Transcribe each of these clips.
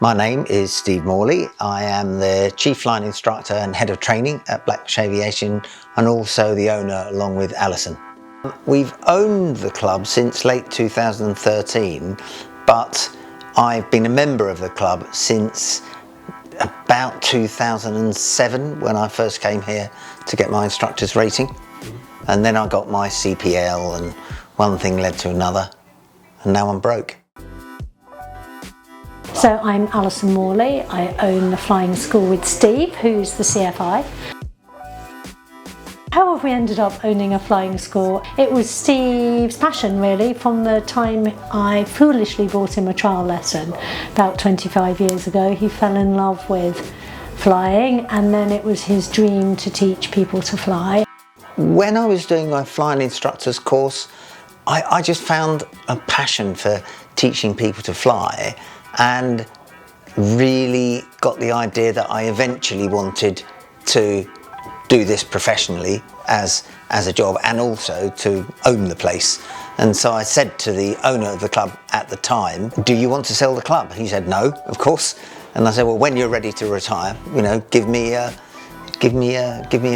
My name is Steve Morley. I am the Chief Flying Instructor and Head of Training at Blackbush Aviation, and also the owner along with Alison. We've owned the club since late 2013, but I've been a member of the club since about 2007 when I first came here to get my instructor's rating. And then I got my CPL and one thing led to another, and now I'm broke. So I'm Alison Morley. I own the flying school with Steve, who's the CFI. How have we ended up owning a flying school? It was Steve's passion really from the time I foolishly bought him a trial lesson about 25 years ago. He fell in love with flying, and then it was his dream to teach people to fly. When I was doing my flying instructor's course, I just found a passion for teaching people to fly, and really got the idea that I eventually wanted to do this professionally as a job, and also to own the place. And so I said to the owner of the club at the time, "Do you want to sell the club?" He said, "No, of course." And I said, "Well, when you're ready to retire, you know, give me a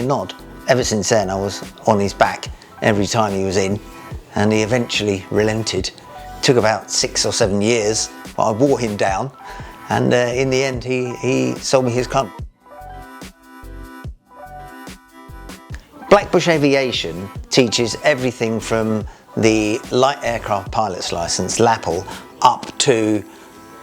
nod." Ever since then, I was on his back every time he was in, and he eventually relented. It took about 6 or 7 years, but I wore him down, and in the end, he sold me his club. Blackbush Aviation teaches everything from the light aircraft pilot's license, LAPL, up to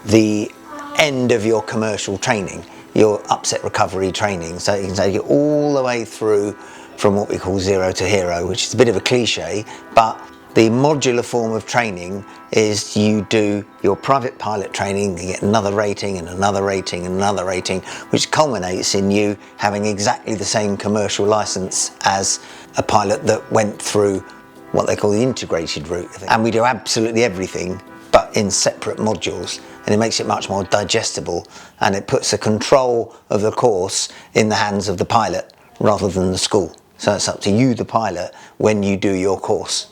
the end of your commercial training, your upset recovery training. So you can take it all the way through from what we call zero to hero, which is a bit of a cliche, but the modular form of training is you do your private pilot training, you get another rating and another rating and another rating, which culminates in you having exactly the same commercial license as a pilot that went through what they call the integrated route. And we do absolutely everything, but in separate modules, and it makes it much more digestible, and it puts the control of the course in the hands of the pilot rather than the school. So it's up to you, the pilot, when you do your course.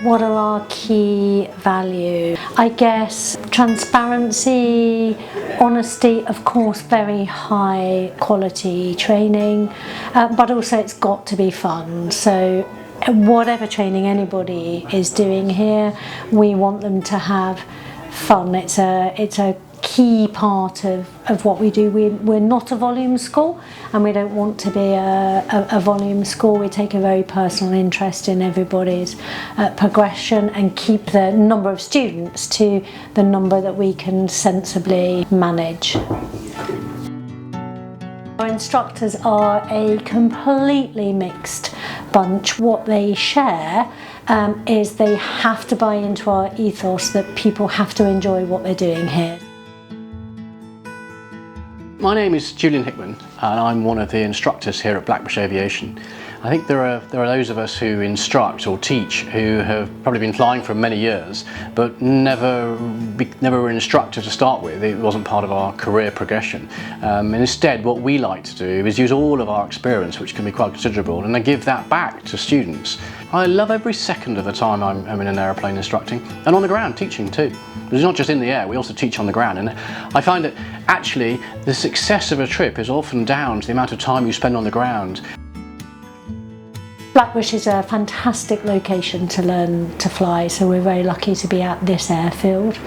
What are our key values? I guess transparency, honesty, of course, very high quality training, but also it's got to be fun. So whatever training anybody is doing here, we want them to have fun. It's a key part of what we do. We're not a volume school, and we don't want to be a volume school. We take a very personal interest in everybody's progression and keep the number of students to the number that we can sensibly manage. Our instructors are a completely mixed bunch. What they share is they have to buy into our ethos that people have to enjoy what they're doing here. My name is Julian Hickman, and I'm one of the instructors here at Blackbush Aviation. I think there are those of us who instruct or teach who have probably been flying for many years, but never were an instructor to start with. It wasn't part of our career progression. And instead, what we like to do is use all of our experience, which can be quite considerable, and then give that back to students. I love every second of the time I'm in an aeroplane instructing, and on the ground teaching too. It's not just in the air, we also teach on the ground, and I find that actually the success of a trip is often down to the amount of time you spend on the ground. Blackbush is a fantastic location to learn to fly, so we're very lucky to be at this airfield.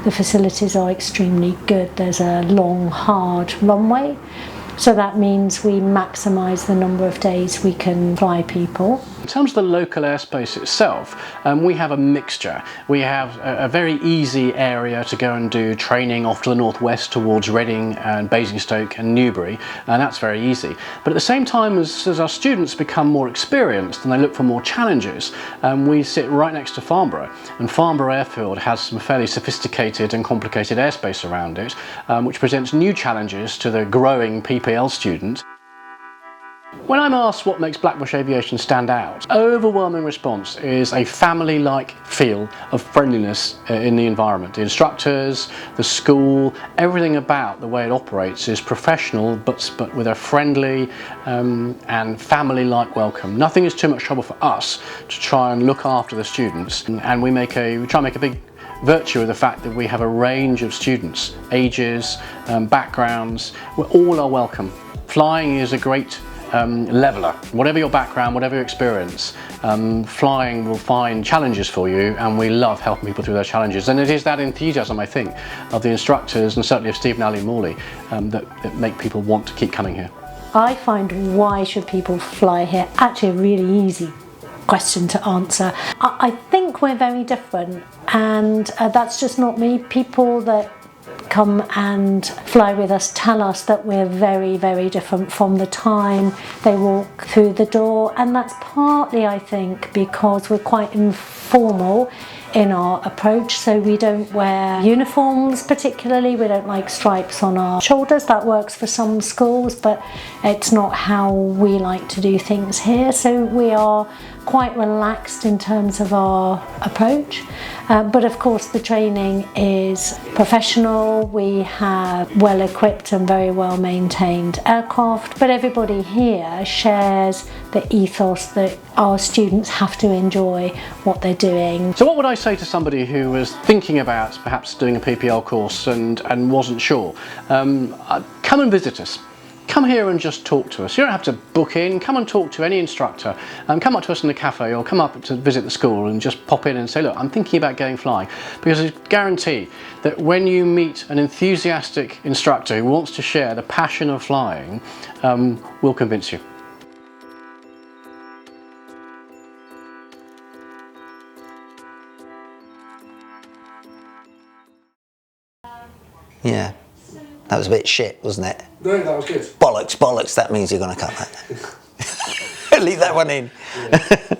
The facilities are extremely good. There's a long, hard runway, so that means we maximise the number of days we can fly people. In terms of the local airspace itself, we have a mixture. We have a very easy area to go and do training off to the northwest towards Reading and Basingstoke and Newbury, and that's very easy. But at the same time, as our students become more experienced and they look for more challenges, we sit right next to Farnborough, and Farnborough Airfield has some fairly sophisticated and complicated airspace around it, which presents new challenges to the growing PPL student. When I'm asked what makes Blackbush Aviation stand out, overwhelming response is a family-like feel of friendliness in the environment. The instructors, the school, everything about the way it operates is professional, but with a friendly and family-like welcome. Nothing is too much trouble for us to try and look after the students, and we try and make a virtue of the fact that we have a range of students, ages, backgrounds, all are welcome. Flying is a great leveler. Whatever your background, whatever your experience, flying will find challenges for you, and we love helping people through those challenges. And it is that enthusiasm, I think, of the instructors and certainly of Steve and Ali Morley that make people want to keep coming here. I find why should people fly here actually a really easy question to answer. I think we're very different, and that's just not me. People that come and fly with us tell us that we're very, very different from the time they walk through the door, and that's partly, I think, because we're quite informal in our approach. So we don't wear uniforms particularly, we don't like stripes on our shoulders. That works for some schools, but it's not how we like to do things here. So we are quite relaxed in terms of our approach, but of course the training is professional. We have well equipped and very well maintained aircraft, but everybody here shares the ethos that our students have to enjoy what they're doing. So what would I say to somebody who was thinking about perhaps doing a PPL course and wasn't sure? Come and visit us. Come here and just talk to us. You don't have to book in. Come and talk to any instructor. Come up to us in the cafe or come up to visit the school and just pop in and say, look, I'm thinking about going flying. Because I guarantee that when you meet an enthusiastic instructor who wants to share the passion of flying, will convince you. Yeah. That was a bit shit, wasn't it? No, that was good. Bollocks, bollocks, that means you're going to cut that. Leave that one in. Yeah.